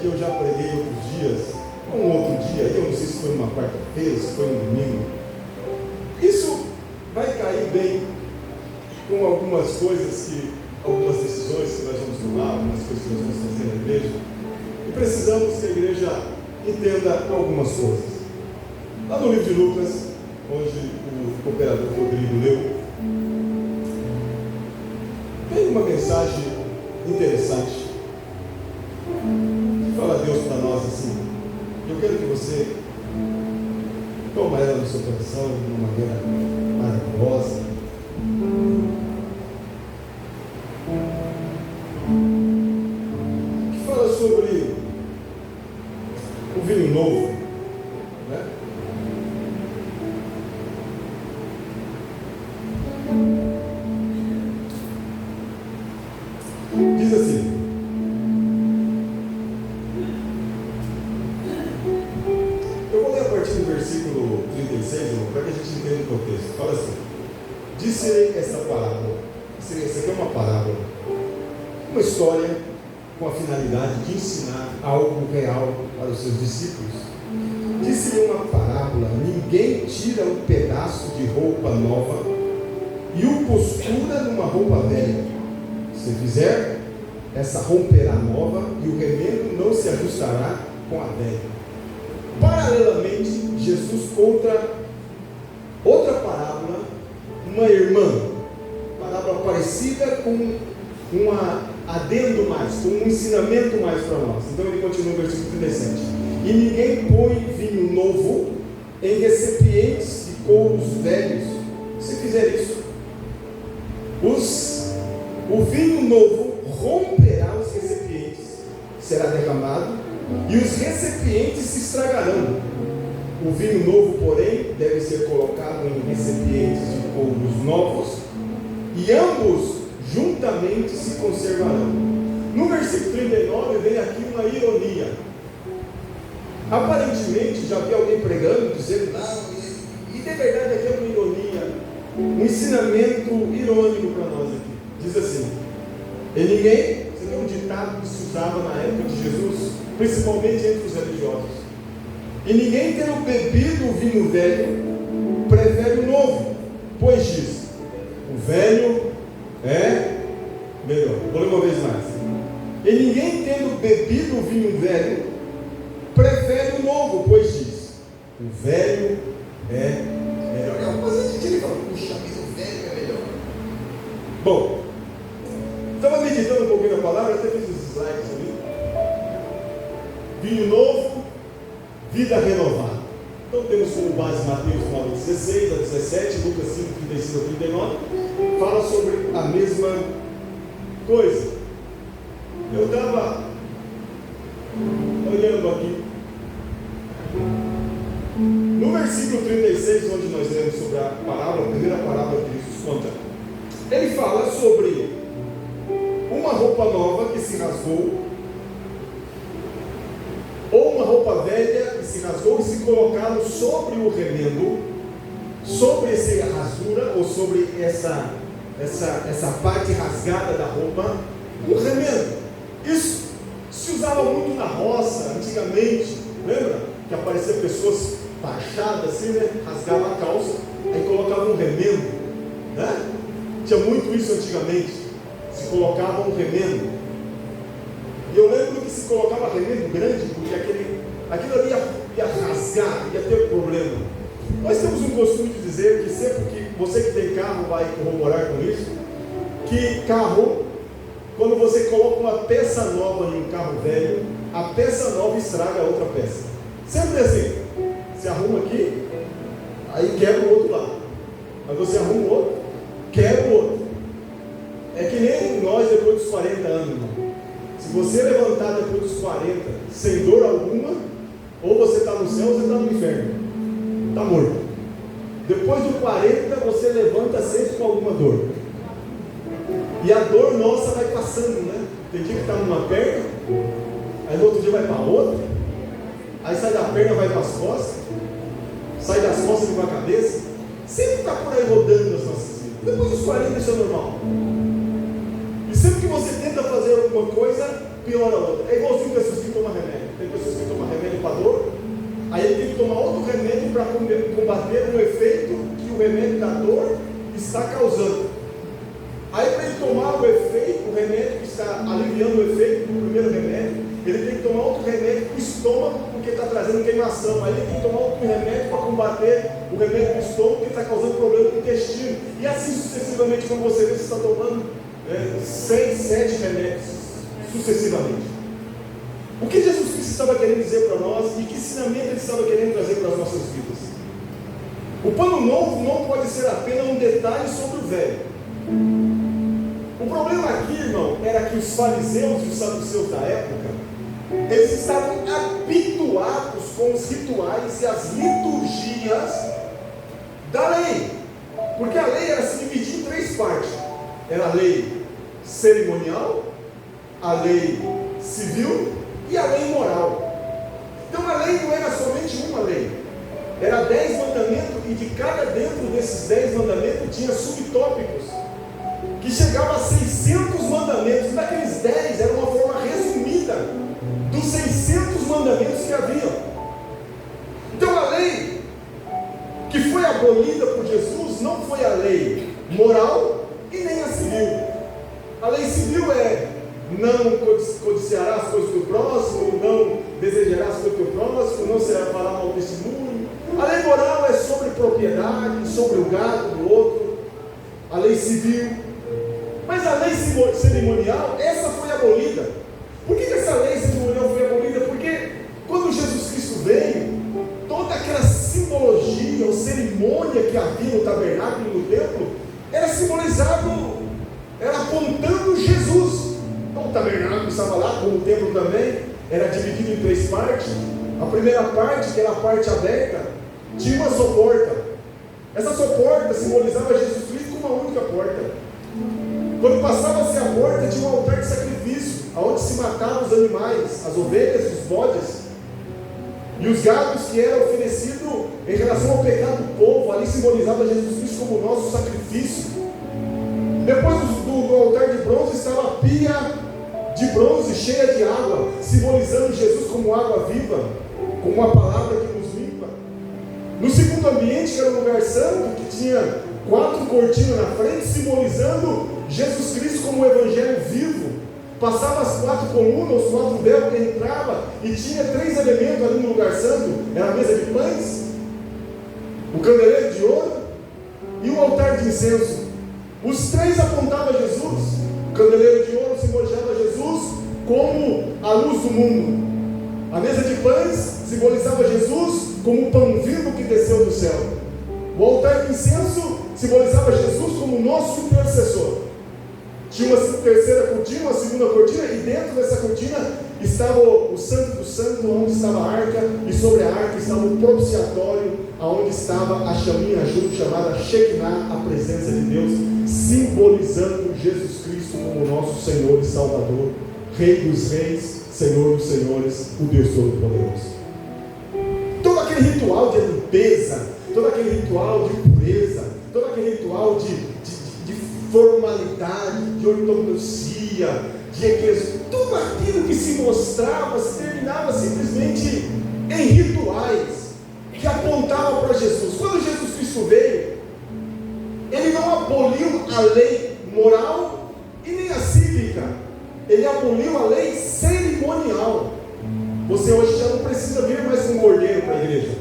que eu já preguei outros dias, um outro dia, eu não sei se foi numa quarta-feira, se foi um domingo. Isso vai cair bem com algumas decisões que nós vamos tomar, algumas coisas que nós vamos fazer na igreja. E precisamos que a igreja entenda algumas coisas. Lá no livro de Lucas, onde o cooperador Rodrigo leu, tem uma mensagem interessante que fala a Deus para nós assim. Eu quero que você toma ela no seu coração de uma maneira maravilhosa. Que fala sobre o vinho novo, né? Diz assim: eu vou ler a partir do versículo 36, para que a gente entenda o contexto. Fala assim: disse essa parábola. Essa aqui é uma parábola, uma história com a finalidade de ensinar algo real para os seus discípulos. Disse-lhe uma parábola: ninguém tira um pedaço de roupa nova e o costura numa roupa velha. Se fizer, essa romperá nova e o remendo não se ajustará com a velha. Paralelamente, Jesus conta outra parábola, uma irmã, parábola parecida com um adendo mais, com um ensinamento mais para nós. Então ele continua no versículo 37. E ninguém põe vinho novo em recipientes de couros velhos. Se fizer isso, o vinho novo romperá os recipientes, será derramado, e os recipientes se estragarão. O vinho novo, porém, deve ser colocado em recipientes de couros novos, e ambos juntamente se conservarão. No versículo 39 vem aqui uma ironia. Aparentemente, já vi alguém pregando, dizendo, não, e de verdade aqui é uma ironia, um ensinamento irônico para nós aqui. Diz assim: e ninguém, você tem um ditado que se usava na época de Jesus, principalmente entre os religiosos: e ninguém tendo bebido o vinho velho, prefere o novo, pois diz, o velho é melhor. Vou ler uma vez mais. E ninguém tendo bebido o vinho velho, prefere o novo, pois diz, o velho é melhor. Mas a gente fala, puxa, mas o velho é melhor. Bom, estava meditando um pouquinho na palavra, até fiz os slides ali. Vinho novo, vida renovada. Então temos como base Mateus 9:16 a 17, Lucas 5:35 a 39, fala sobre a mesma coisa. Eu estava olhando aqui no versículo 36, onde nós lemos sobre a parábola, a primeira parábola que Jesus conta. Ele fala sobre uma roupa nova que se rasgou, ou uma roupa velha que se rasgou e se colocaram sobre o remendo, sobre essa rasura, ou sobre essa parte rasgada da roupa, um remendo. Isso se usava muito na roça, antigamente, lembra? Que apareciam pessoas tachadas assim, né? Rasgava a calça, aí colocava um remendo, né? Tinha muito isso antigamente, se colocava um remendo. E eu lembro que se colocava remendo grande, porque aquilo ali ia rasgar, ia ter problema. Nós temos um costume de dizer que sempre que você que tem carro vai corroborar com isso, que carro, quando você coloca uma peça nova em um carro velho, a peça nova estraga a outra peça. Sempre assim, você arruma aqui, aí quebra o outro lado. Aí você arruma o outro, quebra o outro. É que nem nós depois dos 40 anos, irmão. Se você levantar depois dos 40 sem dor alguma, ou você está no céu ou você está no inferno. Está morto. Depois do 40 você levanta sempre com alguma dor. E a dor nossa vai passando, né? Tem dia que está numa perna, aí no outro dia vai para a outra, aí sai da perna, vai para as costas, sai das costas e vai para a cabeça. Sempre está por aí rodando as nossas vidas. Depois dos 40 isso é normal. E sempre que você tenta fazer alguma coisa, piora a outra. É igualzinho pessoas que tomam remédio. Tem pessoas que tomam remédio para dor, aí ele tem que tomar outro remédio para combater um efeito que o remédio da dor está causando. Aí para ele tomar o efeito, o remédio que está aliviando o efeito do primeiro remédio, ele tem que tomar outro remédio para o estômago, porque está trazendo queimação. Aí ele tem que tomar outro remédio para combater o remédio do estômago, que está causando problema no intestino. E assim sucessivamente, como você vê, você está tomando 6, 7 remédios sucessivamente. O que Jesus Cristo estava querendo dizer para nós e que ensinamento ele estava querendo trazer para as nossas vidas? O pano novo não pode ser apenas um detalhe sobre o velho. O problema aqui, irmão, era que os fariseus e os saduceus da época, eles estavam habituados com os rituais e as liturgias da lei, porque a lei era se dividir em 3 partes: era a lei cerimonial, a lei civil e a lei moral. Então a lei não era somente uma lei, era 10 mandamentos, e de cada dentro desses 10 mandamentos tinha subtópicos que chegavam a 600 mandamentos. E daqueles 10 era uma forma resumida dos 600 mandamentos que haviam. Então a lei que foi abolida por Jesus não foi a lei moral e nem a civil. A lei civil é: não codiciarás as coisas do próximo, não desejarás as coisas do próximo, não será falar mal testemunho. A lei moral é sobre propriedade, sobre o gado do outro. A lei civil. Mas a lei cerimonial, essa foi abolida. Por que essa lei cerimonial foi abolida? Porque quando Jesus Cristo veio, toda aquela simbologia ou cerimônia que havia no tabernáculo e no templo, era simbolizado, era apontando Jesus. Então o tabernáculo estava lá, como o templo também, era dividido em 3 partes. A primeira parte, que era a parte aberta, tinha uma só porta. Essa só porta simbolizava Jesus Cristo com uma única porta. Quando passava-se a porta, tinha um altar de sacrifício, onde se matavam os animais, as ovelhas, os bodes e os gados que eram oferecidos em relação ao pecado do povo. Ali simbolizava Jesus Cristo como o nosso sacrifício. Depois do altar de bronze estava a pia de bronze cheia de água, simbolizando Jesus como água viva, como uma palavra que nos limpa. No segundo ambiente, que era o lugar santo, que tinha 4 cortinas na frente, simbolizando Jesus Cristo como o Evangelho vivo. Passava as 4 colunas, os 4 véus que entrava, e tinha 3 elementos ali no lugar santo: era a mesa de pães, o candeleiro de ouro e o altar de incenso. Os 3 apontavam a Jesus. O candeleiro de ouro simbolizava Jesus como a luz do mundo. A mesa de pães simbolizava Jesus como o pão vivo que desceu do céu. O altar de incenso simbolizava Jesus como nosso intercessor. Tinha uma terceira cortina, uma segunda cortina, e dentro dessa cortina estava o Santo do Santo, onde estava a arca, e sobre a arca estava o propiciatório, onde estava a chaminha junto, chamada Shekinah, a presença de Deus, simbolizando Jesus Cristo como nosso Senhor e Salvador, Rei dos Reis, Senhor dos Senhores, o Deus Todo-Poderoso. Todo aquele ritual de limpeza, todo aquele ritual de pureza, todo aquele ritual de formalidade, de ortodoxia, de eclesiologia, tudo aquilo que se mostrava, se terminava simplesmente em rituais que apontavam para Jesus. Quando Jesus Cristo veio, ele não aboliu a lei moral e nem a cívica, ele aboliu a lei cerimonial. Você hoje já não precisa vir mais com um cordeiro para a igreja,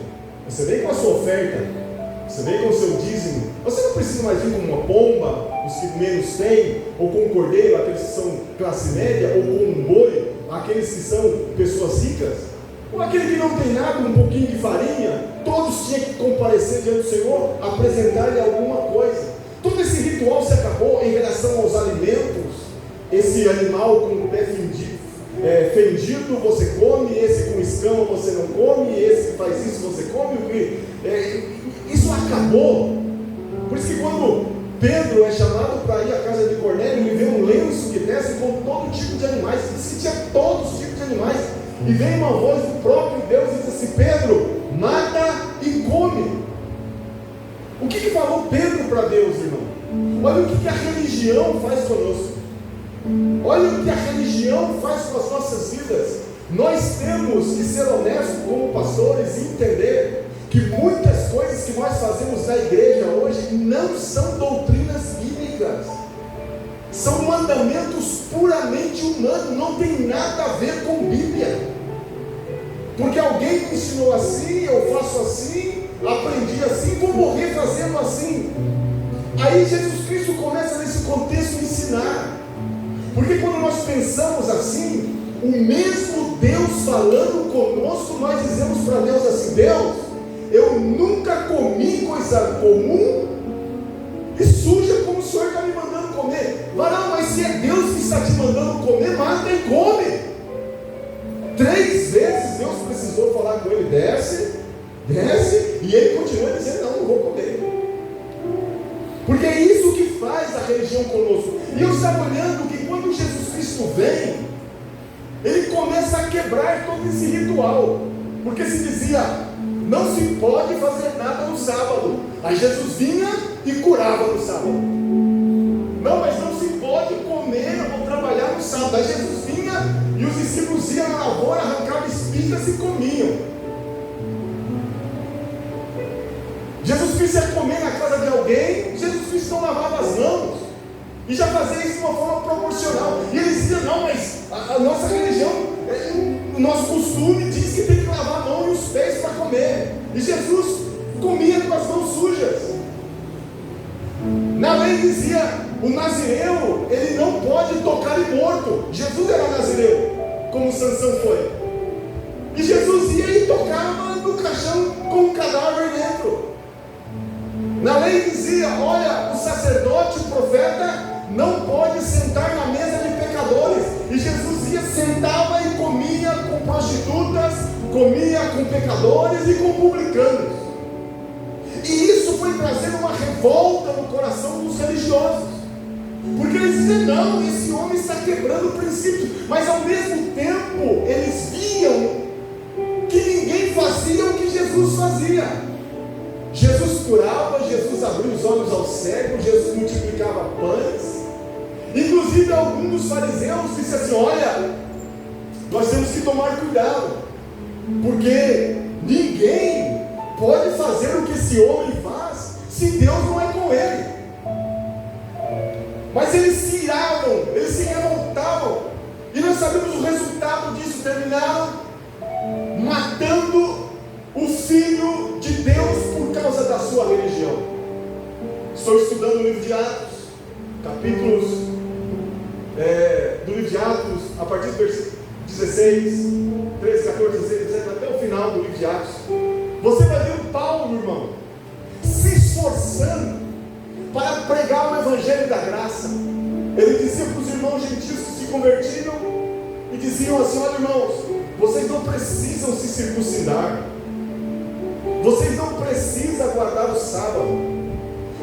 você vem com a sua oferta, você vem com o seu dízimo, você não precisa mais vir com uma pomba, os que menos têm, ou com um cordeiro, aqueles que são classe média, ou com um boi, aqueles que são pessoas ricas, ou aquele que não tem nada, um pouquinho de farinha. Todos tinham que comparecer diante do Senhor, apresentar-lhe alguma coisa. Todo esse ritual se acabou em relação aos alimentos. Esse animal com o pé fendido você come, esse com escama você não come, esse que faz isso você come. Isso acabou. Por isso que quando Pedro é chamado para ir à casa de Cornélio, ele vê um lenço que desce com todo tipo de animais. Diz que tinha todos os tipos de animais. E vem uma voz do próprio Deus e diz assim: Pedro, mata e come. O que falou Pedro para Deus, irmão? Olha o que a religião faz conosco. Olha o que a religião faz com as nossas vidas. Nós temos que ser honestos como pastores e entender que muitas coisas que nós fazemos na igreja hoje não são doutrinas bíblicas. São mandamentos puramente humanos, não tem nada a ver com Bíblia. Porque alguém me ensinou assim, eu faço assim, aprendi assim, vou morrer fazendo assim. Aí Jesus Cristo começa nesse contexto a ensinar. Porque quando nós pensamos assim, o mesmo Deus falando conosco, nós dizemos para Deus assim: Deus, eu nunca comi coisa comum e suja como o Senhor está me mandando comer. Varão, mas se é Deus que está te mandando comer, mata e come. 3 vezes Deus precisou falar com ele: desce, desce, e ele continua dizendo: não vou comer. Porque é isso que faz a religião conosco. E eu estava olhando que quando Jesus Cristo vem, ele começa a quebrar todo esse ritual. Porque se dizia: não se pode fazer nada no sábado. Aí Jesus vinha e curava no sábado. Não, mas não se pode comer ou trabalhar no sábado. Aí Jesus vinha e os discípulos iam na lavoura, arrancavam espigas e comiam. Jesus Cristo ia comer na casa de alguém, Jesus Cristo não lavava as mãos. E já fazia isso de uma forma proporcional. E eles diziam: não, mas a nossa religião, o nosso costume diz que tem que lavar a mão e os pés para comer. E Jesus comia com as mãos sujas. Na lei dizia: o nazireu, ele não pode tocar em morto. Jesus era nazireu, como Sansão foi. E Jesus ia e tocava no caixão com um cadáver dentro. Na lei dizia: olha, o sacerdote, o profeta, não pode sentar na mesa de pecadores. E Jesus ia, sentava e comia com prostitutas, comia com pecadores e com publicanos. E isso foi trazendo uma revolta no coração dos religiosos, porque eles diziam: não, esse homem está quebrando princípios. Mas ao mesmo tempo eles viam que ninguém fazia o que Jesus fazia. Jesus curava, Jesus abria os olhos aos cegos, Jesus multiplicava pães. Inclusive alguns dos fariseus disseram assim: olha, nós temos que tomar cuidado, porque ninguém pode fazer o que esse homem faz se Deus não é com ele. Mas eles se iravam, eles se revoltavam, e nós sabemos o resultado disso: terminaram matando o Filho de Deus por causa da sua religião. Estou estudando o livro de Atos, capítulos do livro de Atos, a partir do versículo 16, 13, 14, 16, 17, até o final do livro de Atos. Você vai ver o Paulo, irmão, se esforçando para pregar o evangelho da graça. Ele dizia para os irmãos gentios que se convertiram e diziam assim: olha, irmãos, vocês não precisam se circuncidar, vocês não precisam guardar o sábado,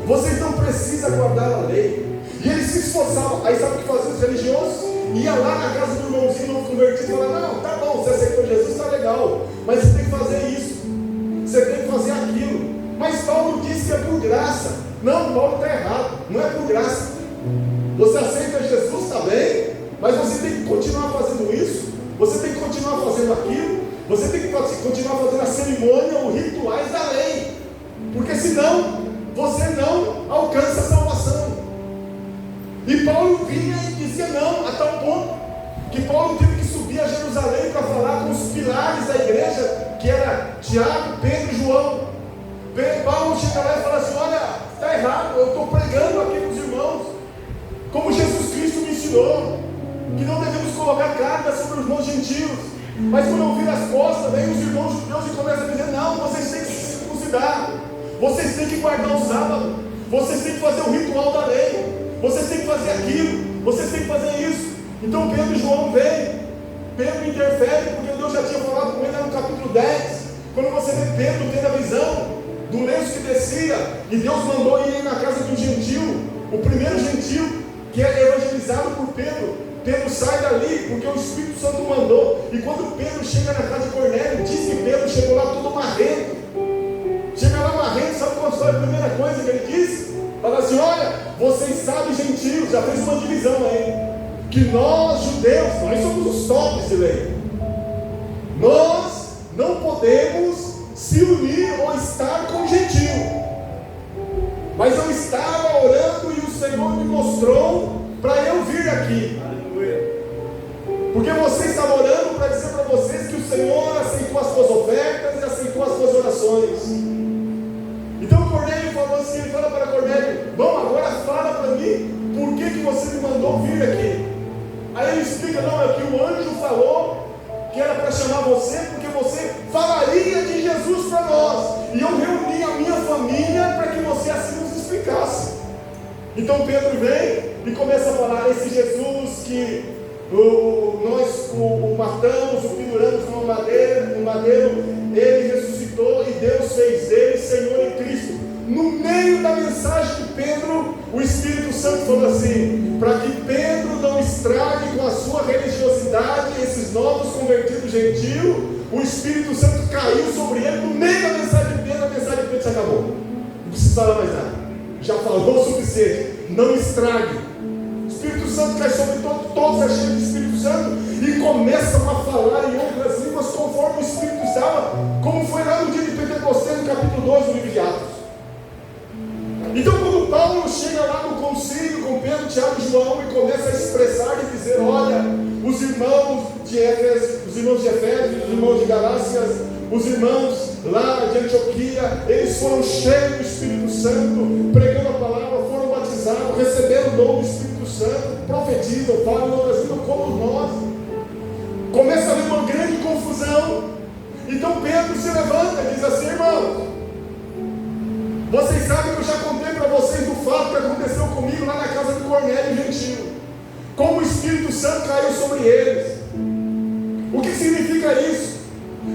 vocês não precisam guardar a lei. E eles se esforçavam. Aí sabe o que faziam os religiosos? Ia lá na casa do irmãozinho novo convertido e falava: não, tá bom, você aceitou Jesus, tá legal, mas você tem que fazer isso, você tem que fazer aquilo. Mas Paulo disse que é por graça. Não, Paulo está errado, não é por graça. Você aceita Jesus, está bem, mas você tem que continuar fazendo isso, você tem que continuar fazendo aquilo, você tem que continuar fazendo a cerimônia, os rituais da lei, porque senão você não alcança a salvação. E Paulo vinha e dizia não, a tal ponto que Paulo teve que subir a Jerusalém para falar com os pilares da igreja, que era Tiago, Pedro e João. Paulo chega lá e fala assim: olha, está errado, eu estou pregando aqui para os irmãos, como Jesus Cristo me ensinou, que não devemos colocar carga sobre os irmãos gentios. Mas quando eu viro as costas, vem os irmãos judeus e começam a dizer: não, vocês têm que se circuncidar, vocês têm que guardar o sábado, vocês têm que fazer o ritual da lei, vocês têm que fazer aquilo, vocês têm que fazer isso. Então Pedro e João vêm, Pedro interfere, porque Deus já tinha falado com ele lá no capítulo 10, quando você vê Pedro tendo a visão do lenço que descia, e Deus mandou ir na casa de um gentil, o primeiro gentil que é evangelizado por Pedro. Pedro sai dali porque o Espírito Santo mandou. E quando Pedro chega na casa de Cornélio, diz que Pedro chegou lá todo marrento. Chega lá marrento, sabe qual foi a primeira coisa que ele disse? Fala assim: olha, vocês sabem, gentios, já fez uma divisão aí. que nós, judeus, nós somos os tops de lei. Nós não podemos se unir ou estar com o gentio. Mas eu estava orando e o Senhor me mostrou para eu vir aqui. Porque você estava orando para dizer para vocês que o Senhor aceitou as suas ofertas e aceitou as suas orações. Então Cornélio falou assim, ele fala para Cornélio: bom, agora fala para mim, por que você me mandou vir aqui? Aí ele explica: não, é que o anjo falou que era para chamar você, porque você falaria de Jesus para nós, e eu reuni a minha família para que você assim nos explicasse. Então Pedro vem e começa a falar: esse Jesus que nós o matamos, o penduramos no madeiro, ele ressuscitou e Deus fez dele Senhor e Cristo. No meio da mensagem de Pedro, o Espírito Santo falou assim: para que Pedro não estrague com a sua religiosidade esses novos convertidos gentios, o Espírito Santo caiu sobre ele no meio da mensagem de Pedro. A mensagem de Pedro se acabou, não precisa falar mais nada, já falou o suficiente, não estrague. O Espírito Santo cai sobre todos é cheio do Espírito Santo e começam a falar em outras línguas conforme o Espírito estava, como foi lá no dia de Pentecostes, no capítulo 2 do livro de Atos. Então quando Paulo chega lá no concílio com Pedro, Tiago e João e começa a expressar e dizer: olha, os irmãos de Éfeso, os irmãos de Galácias, os irmãos lá de Antioquia, eles foram cheios do Espírito Santo, pregando a palavra, foram batizados, receberam o dom do Espírito Santo, profetizam, falam em outras línguas como nós. Começa a haver uma grande confusão. Então Pedro se levanta e diz assim: irmãos, vocês sabem que eu já contei para vocês do fato que aconteceu comigo lá na casa de Cornélio Gentio, como o Espírito Santo caiu sobre eles. O que significa isso?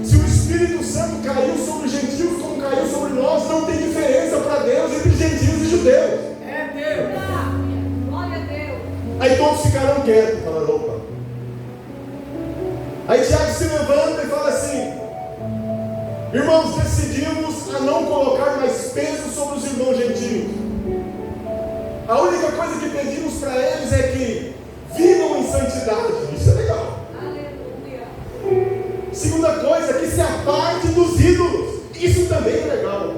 Se o Espírito Santo caiu sobre os gentios como caiu sobre nós, não tem diferença para Deus entre gentios e judeus. É Deus. Glória a Deus. Aí todos ficaram quietos, falaram: opa. Aí Tiago se levanta e fala assim: irmãos, decidimos a não colocar mais peso sobre os irmãos gentios. A única coisa que pedimos para eles é que vivam em santidade. Isso é legal. Aleluia. Segunda coisa, que se aparte dos ídolos. Isso também é legal.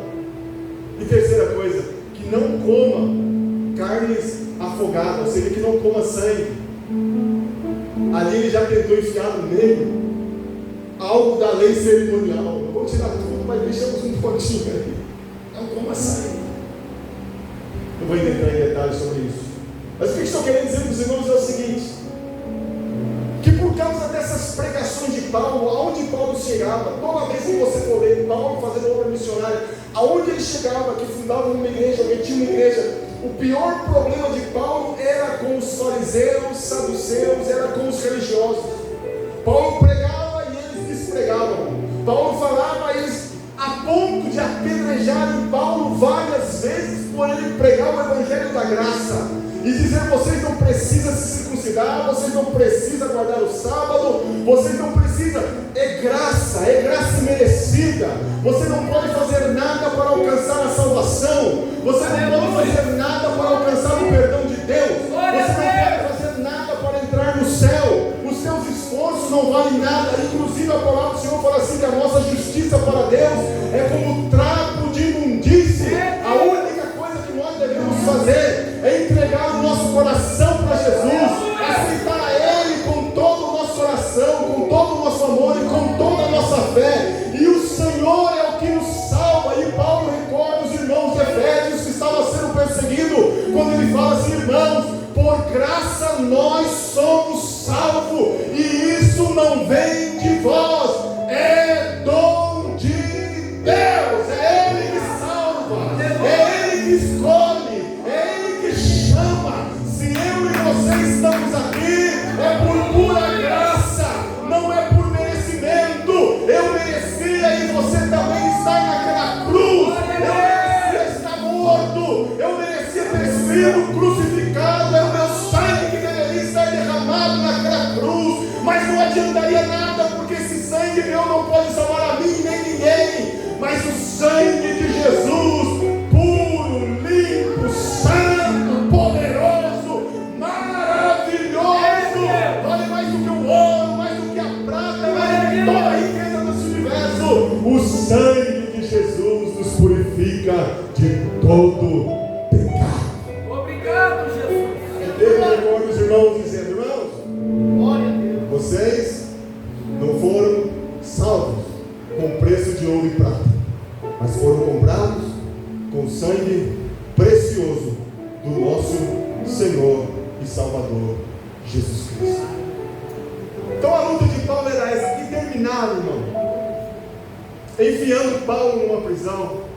E terceira coisa, que não coma carnes afogadas, ou seja, que não coma sangue. Ali ele já tentou enfiar no meio algo da lei cerimonial. Não vou tirar tudo, mas deixamos um pontinho aí. Não coma sangue. Não vou entrar em detalhes sobre isso. Mas o que estou querendo dizer para os irmãos é o seguinte: que por causa dessas pregações de Paulo, aonde Paulo chegava, toda vez que você for ler Paulo fazendo obra missionária, aonde ele chegava, que fundava uma igreja, alguém tinha uma igreja, o pior problema de Paulo era com os fariseus, saduceus, era com os religiosos. Paulo pregava e eles despregavam. Paulo falava e eles, a ponto de apedrejarem Paulo várias vezes por ele pregar o evangelho da graça e dizer: vocês não precisam se circuncidar, vocês não precisam guardar o sábado, vocês não precisam, é graça merecida. Você não pode fazer nada para alcançar a salvação, você não pode fazer nada para alcançar o perdão de Deus, você não pode fazer nada para entrar no céu, os seus esforços não valem nada. Inclusive a palavra do Senhor fala assim: que a nossa justiça para Deus é como trapo de imundície. A única coisa que nós devemos fazer é entregar o nosso coração para Jesus, aceitar a Ele com todo o nosso coração, com todo o nosso amor e com toda a nossa fé. E o Senhor é o que nos salva. E Paulo recorda os irmãos de Efésios que estavam sendo perseguidos, quando ele fala assim: irmãos, por graça nós somos salvos, e isso não vem de vós, é dom de Deus. É Ele que salva, é Ele que escolhe, é Ele que chama. Se eu e você estamos aqui, é por pura graça, não é por merecimento. Eu merecia e você também está naquela cruz. Eu merecia estar morto, eu merecia ter sido crucificado, é o meu sangue que deveria estar derramado naquela cruz, mas não adiantaria nada, porque esse sangue meu não pode salvar a mim nem ninguém. Mas o sangue de Jesus, puro, limpo, santo, poderoso, maravilhoso, sangue precioso do nosso Senhor e Salvador Jesus Cristo. Então a luta de Paulo era essa, que terminava, irmão, enfiando Paulo numa prisão,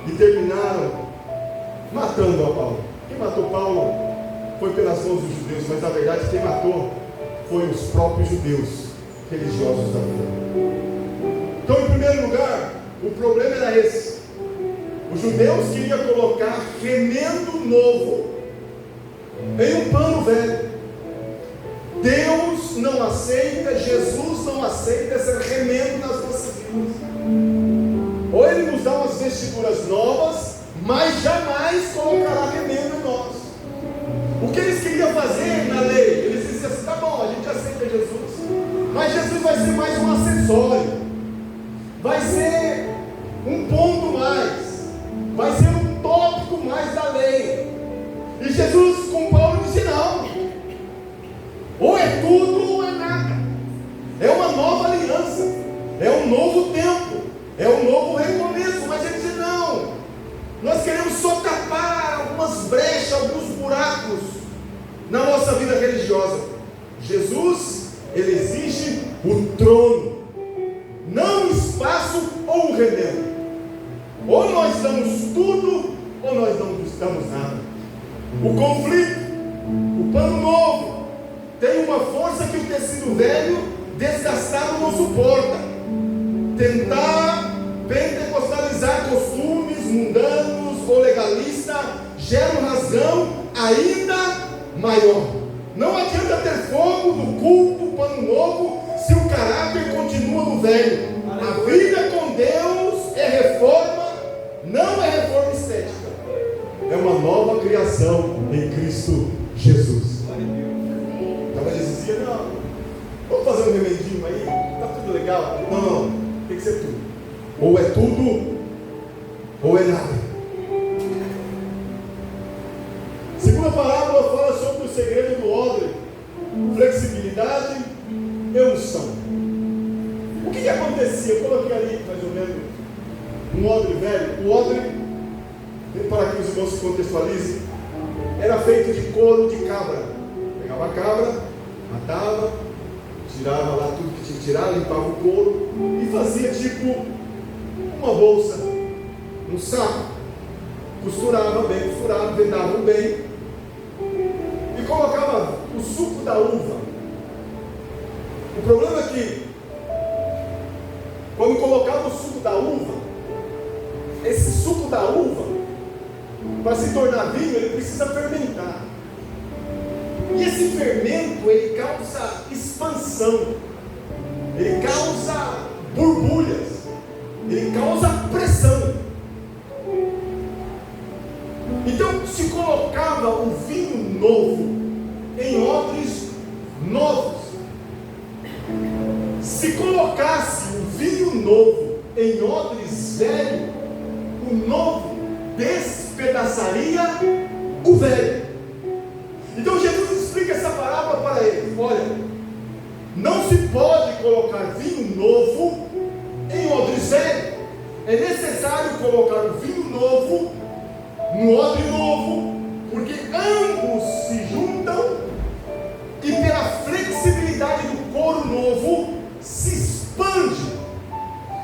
e terminaram matando a Paulo. Quem matou Paulo foi pelas mãos dos judeus, mas na verdade quem matou foi os próprios judeus religiosos da vida. Então, em primeiro lugar, o problema era esse: os judeus queriam colocar remendo novo em um pano velho. Deus não aceita, Jesus não aceita esse remendo nas nossas vidas. Ou Ele nos dá umas vestiduras novas, mas jamais colocará remendo em nós. O que eles queriam fazer na lei? Eles diziam assim: tá bom, a gente aceita Jesus, mas Jesus vai ser mais um acessório, vai ser um ponto mais, vai ser um tópico mais da lei. E Jesus com Paulo disse: não, ou é tudo ou é nada. É uma nova aliança, é um novo tempo, é um novo recomeço. Mas ele diz: não, nós queremos só tapar algumas brechas, alguns buracos na nossa vida religiosa. Jesus, Ele exige o trono, não um espaço ou um remendo. Ou nós damos tudo, ou nós não damos nada. O conflito, o pano novo, tem uma força que o tecido velho, desgastado, não suporta. Tentar pentecostalizar costumes mundanos ou legalistas gera um rasgão ainda maior. Não adianta ter fogo no culto, pano novo, se o caráter continua no velho. A vida com Deus é reforma, não é reforma estética, é uma nova criação em Cristo Jesus. Talvez Jesus dizia: não, vamos fazer um remedinho aí, está tudo legal. Não, tem que ser tudo. Ou é tudo, ou é nada. Segunda parábola fala sobre o segredo do odre: flexibilidade e unção. O que acontecia? Eu coloquei ali mais ou menos um odre velho. O odre, para que os irmãos se contextualizem, era feito de couro de cabra. Pegava a cabra, matava, tirava lá tudo que tinha que tirar, limpava o couro e fazia tipo uma bolsa, um saco. Costurava bem, furava, vendava bem e colocava o suco da uva. O problema é que quando colocava o suco da uva, esse suco da uva, para se tornar vinho, ele precisa fermentar. E esse fermento, ele causa expansão, ele causa borbulhas, ele causa pressão. Então se colocava o vinho novo em odres novos. Se colocasse o vinho novo em odres velhos, o novo despedaçaria o velho. Então Jesus explica essa parábola para eles: olha, não se pode colocar vinho novo em odres velhos. É necessário colocar o vinho novo no odre novo, porque ambos se juntam e pela flexibilidade do couro novo se expande,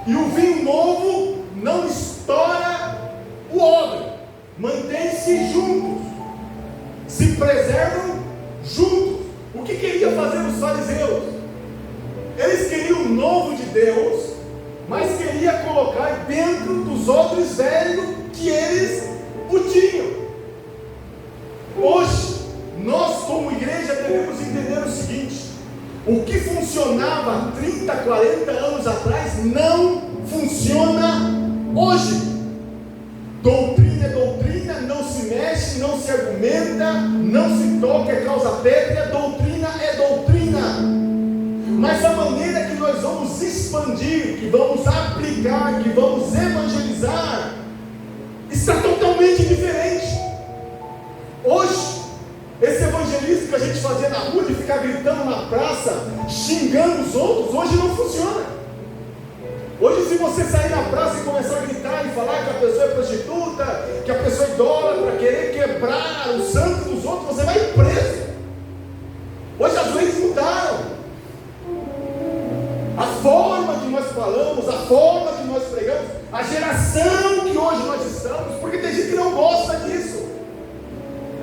e o vinho novo não estoura o odre, mantém-se juntos, se preservam juntos. O que queriam fazer os fariseus? Eles queriam o novo de Deus, mas queriam colocar dentro dos odres velhos que eles o tinham. Hoje, nós como igreja devemos entender o seguinte: o que funcionava há 30, 40 anos atrás não funciona hoje. Doutrina é doutrina, não se mexe, não se argumenta, não se toca, é causa pétrea. Doutrina é doutrina. Mas a maneira que nós vamos expandir, que vamos aplicar, que vamos evangelizar, está totalmente diferente. Hoje, esse evangelismo que a gente fazia na rua, de ficar gritando na praça, xingando os outros, hoje não funciona. Hoje, se você sair na praça e começar a gritar e falar que a pessoa é prostituta, que a pessoa é idólatra, querer quebrar o santo dos outros, você vai preso. Hoje as leis mudaram. A forma que nós falamos, a forma que nós pregamos, a geração que hoje nós estamos, porque tem gente que não gosta disso.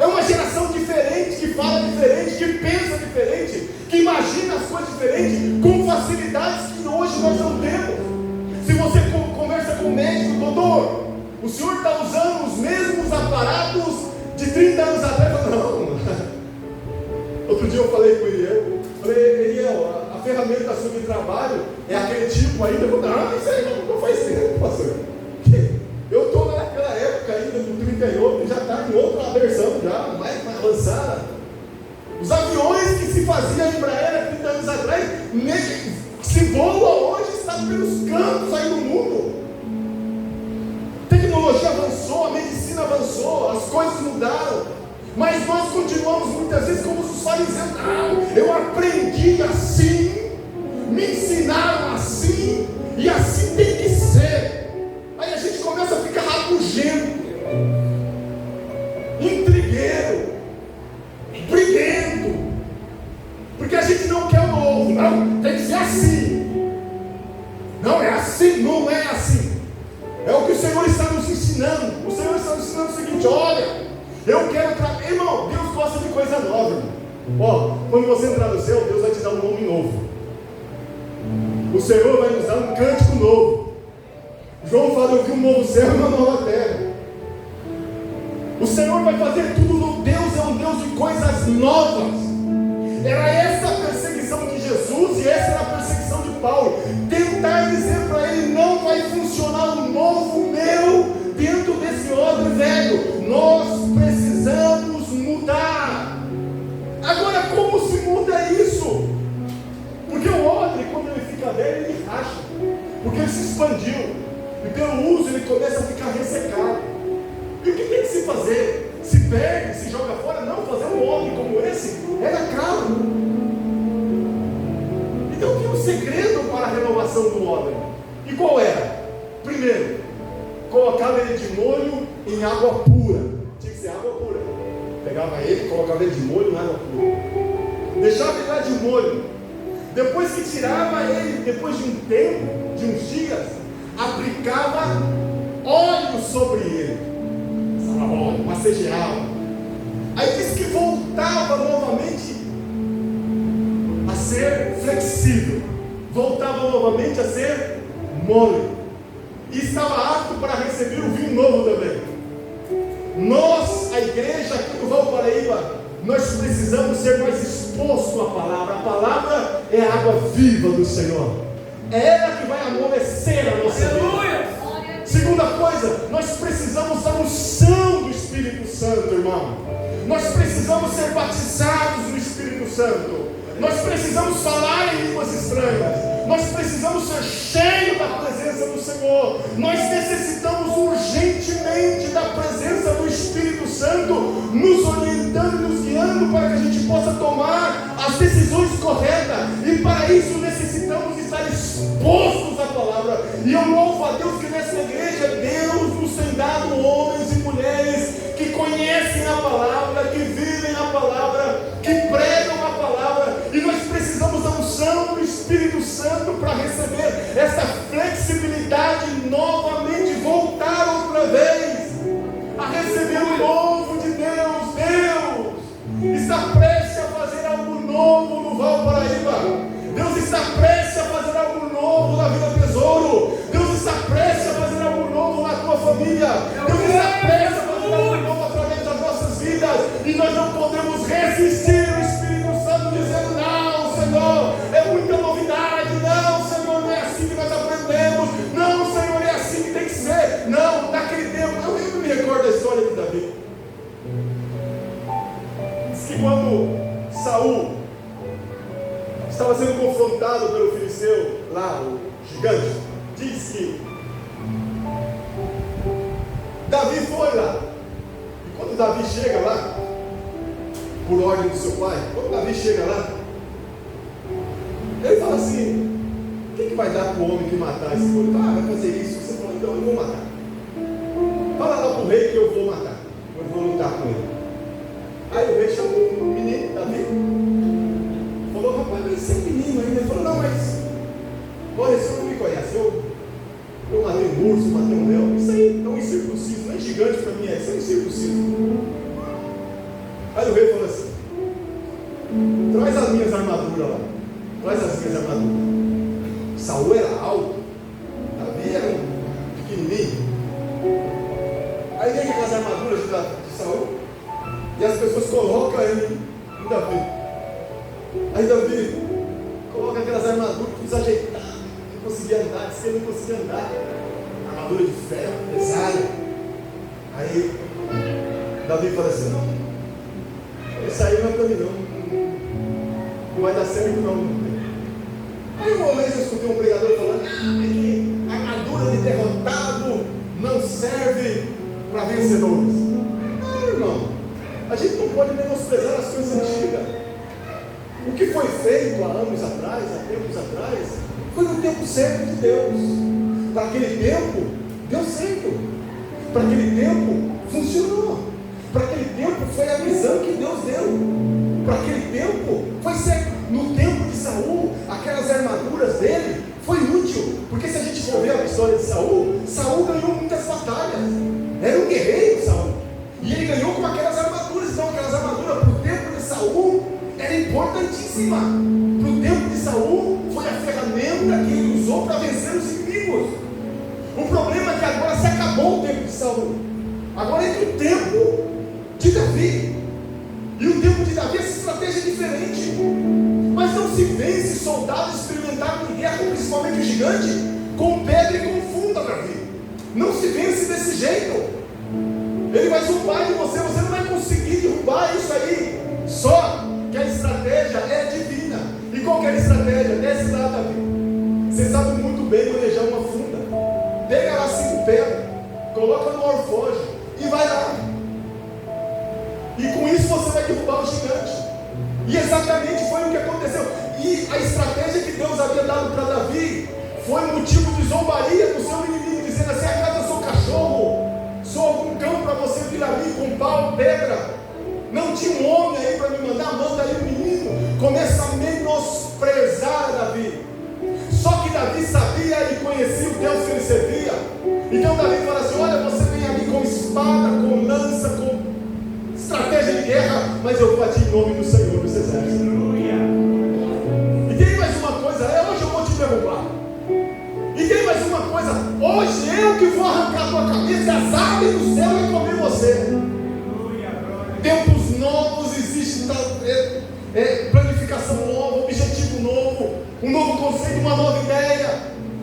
É uma geração diferente, que fala diferente, que pensa diferente, que imagina as coisas diferentes, com facilidades que hoje nós não temos. Se você conversa com o médico, doutor, o senhor está usando os mesmos aparatos de 30 anos atrás? Não. Outro dia eu falei com ele, Eliel, a ferramenta sua de trabalho é aquele tipo ainda? Eu falei, não, isso aí não faz tempo, pastor. Eu estou naquela época ainda do 38, já está em outra versão, já mais avançada. Os aviões que se faziam em Embraer 30 anos atrás, se voa hoje, está pelos cantos aí do mundo. A tecnologia avançou, a medicina avançou, as coisas mudaram. Mas nós continuamos muitas vezes como os fariseus. Não, eu aprendi assim, me ensinaram assim, e assim tem que ser. Aí a gente começa a ficar rabugento, intrigueiro, briguento, porque a gente não quer o novo. Não, tem que ser assim. Não é assim, não é assim. É o que o Senhor está nos ensinando. O Senhor está nos ensinando o seguinte: olha, eu quero irmão, Deus gosta de coisa nova, irmão. Ó, quando você entrar no céu, Deus vai te dar um nome novo. O Senhor vai nos dar um cântico novo. João fala: eu vi um novo céu e uma nova terra. O Senhor vai fazer tudo novo. Deus é um Deus de coisas novas. Era essa a perseguição de Jesus e essa era a perseguição de Paulo. Tentar dizer para ele: não vai funcionar o novo meu dentro desse odre velho. Nós precisamos mudar. Agora, como se muda isso? Porque o odre, quando ele fica velho, ele racha, porque ele se expandiu, e pelo uso ele começa a ficar ressecado. E o que tem que se fazer? Se perde, se joga fora? Não, fazer um odre como esse era caro. Então tinha um segredo para a renovação do odre. E qual era? Primeiro, colocava ele de molho em água pura. Tinha que ser água pura. Pegava ele, colocava ele de molho em água pura. Deixava ele lá de molho. Depois que tirava ele, depois de um tempo, de uns dias, aplicava óleo sobre ele. Óleo, massageava. Aí diz que voltava novamente a ser flexível. Voltava novamente a ser mole. E estava apto para receber o vinho novo também. Nós, a igreja aqui do Valparaíba, nós precisamos ser mais expostos à palavra. A palavra é a água viva do Senhor. É ela que vai amolecer a nossa vida. Segunda coisa, nós precisamos da unção do Espírito Santo, irmão. Nós precisamos ser batizados no Espírito Santo. Nós precisamos falar em línguas estranhas. Nós precisamos ser cheios da presença do Senhor. Nós necessitamos urgentemente da presença do Espírito Santo, nos orientando e nos guiando para que a gente possa tomar as decisões corretas. E para isso necessitamos estar expostos à palavra. E eu louvo a Deus que nessa igreja Deus nos tem dado homens e mulheres que conhecem a palavra, que vivem a palavra, que pregam a palavra. E nós precisamos da unção do Espírito Santo para receber essa flexibilidade novamente, voltar outra vez a receber o novo de Deus. Deus está prestes a fazer algo novo no Valparaíba. Deus está prestes a fazer algo novo na Vila Tesouro. Deus está prestes a fazer algo novo na tua família. Deus está prestes a fazer algo novo através das nossas vidas. E nós não podemos resistir ao Espírito Santo dizendo: não, Senhor, é muita novidade. Não, Senhor, não é assim que nós aprendemos. Não, Senhor, é assim que tem que ser. Não, naquele tempo, eu me recordo da história de Davi. Diz que quando Saul estava sendo confrontado pelo filisteu lá, o gigante, diz que Davi foi lá. E quando Davi chega lá, por ordem do seu pai, quando Davi chega lá, ele fala assim: O que vai dar para o homem que matar esse povo? Ah, vai fazer isso. Você falou, então eu vou matar. Fala lá para o rei que eu vou matar. Eu vou lutar com ele. Aí o rei chamou o menino, Davi. Falou, rapaz, mas esse é menino ainda. Ele falou, não, mas olha, você não me conhece. Eu matei um urso, matei um leão. Isso aí é um incircunciso. Não é gigante para mim, isso é um incircunciso. Aí o rei falou assim: traz as minhas armaduras lá. Traz as minhas armaduras. Saul era alto, Davi era um pequenininho. Aí vem com as armaduras de Saul e as pessoas colocam ele em Davi. Aí Davi coloca aquelas armaduras desajeitadas, não conseguia andar, disse que ele não conseguia andar. Armadura de ferro, pesada. Aí Davi fala assim: esse aí não é para mim não vai dar certo não. Aí uma vez eu escutei um pregador falando: que a armadura de derrotado não serve para vencedores. Não, irmão, a gente não pode menosprezar as coisas antigas. O que foi feito há anos atrás, há tempos atrás, foi no tempo certo de Deus. Para aquele tempo, deu certo. Para aquele tempo, funcionou. Para aquele tempo, foi a visão que Deus deu. Para aquele tempo, foi certo. No tempo de Saul, aquelas armaduras dele foi útil. Porque se a gente for ver a história de Saul, Saul ganhou muitas batalhas. Era um guerreiro, Saul. E ele ganhou com aquelas armaduras. Então aquelas armaduras para o tempo de Saul era importantíssima. Para o tempo de Saul foi a ferramenta que ele usou para vencer os inimigos. O problema é que agora se acabou o tempo de Saul. Agora entra o tempo de Davi. E o tempo de Davi, essa estratégia é diferente. Mas não se vence soldado experimentado em guerra, principalmente o gigante, com pedra e com funda, Davi. Não se vence desse jeito. Ele vai zombar de você não vai conseguir derrubar isso aí. Só que a estratégia é divina. E qual que é a estratégia? Desce lá, Davi. Você sabe muito bem manejar uma funda. Pega lá 5 pedras, coloca no alforje e vai lá. E com isso você vai derrubar o gigante. E exatamente foi o que aconteceu. E a estratégia que Deus havia dado para Davi foi motivo de zombaria do seu inimigo, dizendo assim: acaso eu sou cachorro, sou algum cão para você vir a mim com pau, pedra? Não tinha um homem aí para me mandar, manda aí um menino. Começa a menosprezar Davi. Só que Davi sabia e conhecia o Deus que ele servia. Então Davi fala assim: olha, você vem a mim com espada, com lança, com estratégia de guerra, mas eu bati em nome do Senhor dos Exércitos. E tem mais uma coisa: hoje eu vou te derrubar. E tem mais uma coisa: hoje eu que vou arrancar a tua cabeça, e as aves do céu vão comer você. Tempos novos, existe planificação nova, objetivo novo, um novo conceito, uma nova ideia,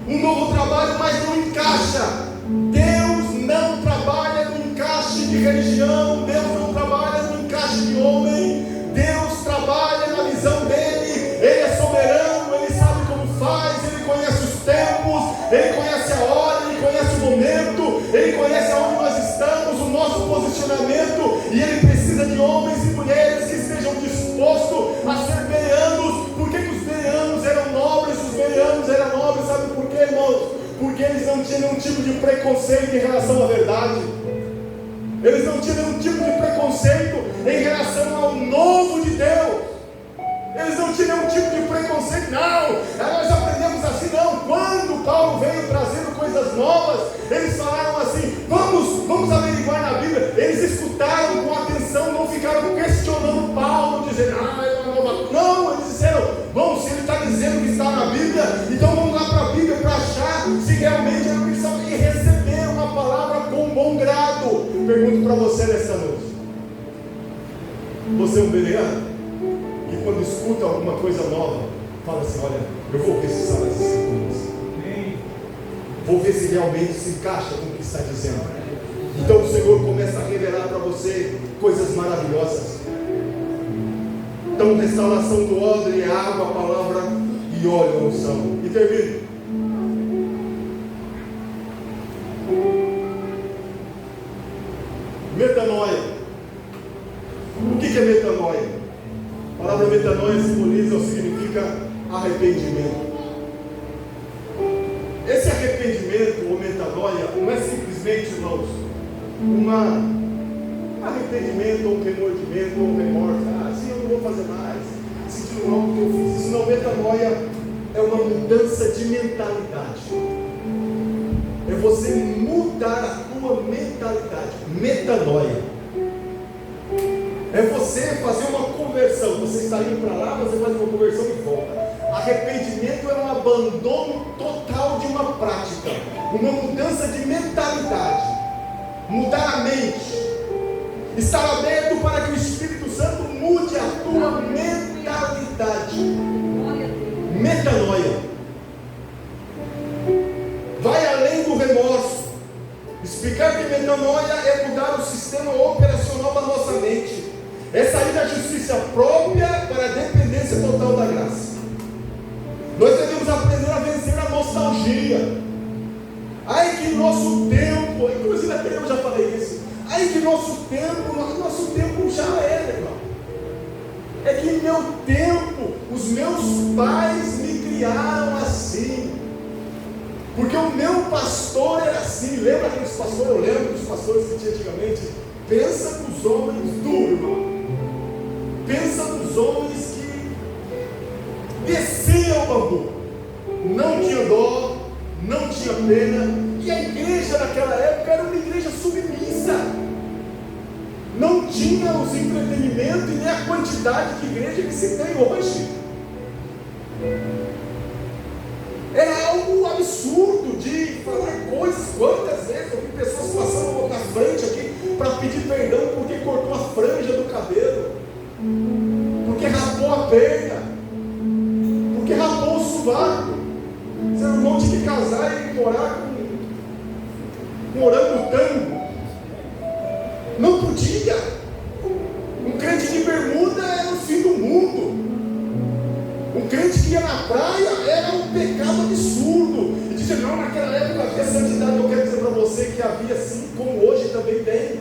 um novo trabalho, mas não encaixa. Deus não trabalha no encaixe de religião, Deus não trabalha no encaixe de homem, Deus trabalha na visão dele. Ele é soberano, ele sabe como faz, ele conhece os tempos, ele conhece a hora, ele conhece o momento, ele conhece aonde nós estamos, o nosso posicionamento, e ele precisa de homens e mulheres que estejam dispostos a ser bereanos. Por que os bereanos eram nobres? Os bereanos eram nobres, sabe por quê, irmãos? Porque eles não tinham nenhum tipo de preconceito em relação à verdade. Eles não tinham nenhum tipo de preconceito em relação ao novo de Deus. Eles não tinham nenhum tipo de preconceito. Não, nós aprendemos assim. Não, quando Paulo veio trazendo coisas novas, eles falaram assim: vamos averiguar na Bíblia. Eles escutaram com atenção, não ficaram questionando Paulo, dizendo: é uma nova. Não, eles disseram: bom, se ele está dizendo que está na Bíblia, então vamos lá para a Bíblia para achar se realmente é o que eles são, e receber uma palavra com bom grado. Pergunto para você nesta noite: você é um bereano? E quando escuta alguma coisa nova, fala assim: olha, eu vou ver se sabe essas escrituras, vou ver se realmente se encaixa com o que está dizendo. Então o Senhor começa a revelar para você coisas maravilhosas. Então, restauração do odre, água, a palavra e óleo, a unção. E termino. Metanoia. O que é metanoia? A palavra metanoia simboliza ou significa arrependimento. arrependimento ou metanoia não é simplesmente, irmãos, um arrependimento ou um remordimento ou um remorso. Assim eu não vou fazer mais, sentindo mal porque eu fiz isso. Não, metanoia é uma mudança de mentalidade. É você mudar a tua mentalidade. Metanoia é você fazer uma conversão. Você está indo para lá, você faz uma conversão e volta. Arrependimento é um abandono total de uma prática, uma mudança de mentalidade, mudar a mente, estar aberto para que o Espírito Santo mude a tua mentalidade. Metanoia vai além do remorso. Explicar que metanoia é mudar o sistema operacional da nossa mente, é sair da justiça própria para a dependência total da graça. Nós devemos aprender a vencer a nostalgia. Ai que nosso tempo, inclusive até eu já falei isso. Ai que nosso tempo já era, irmão. É que em meu tempo, os meus pais me criaram assim. Porque o meu pastor era assim. Lembra aqueles pastores? Eu lembro dos pastores que tinha antigamente. Pensa nos homens duros, irmão. Pensa nos homens que desciam o bambu. Não tinha dó, não tinha pena. E a igreja naquela época era uma igreja submissa. Não tinha os entretenimentos e nem a quantidade de igreja que se tem hoje. Era algo absurdo de falar coisas. Quantas vezes eu vi pessoas passando na frente aqui para pedir perdão porque cortou a franja do cabelo, porque rapou a perna, porque rapou o sovaco. Seu irmão tinha que casar e morar com orangotango. Não podia. Um crente de bermuda era o fim do mundo. Um crente que ia na praia era um pecado absurdo. E dizia, não, naquela época havia santidade. Eu quero dizer para você que havia sim, como hoje também tem.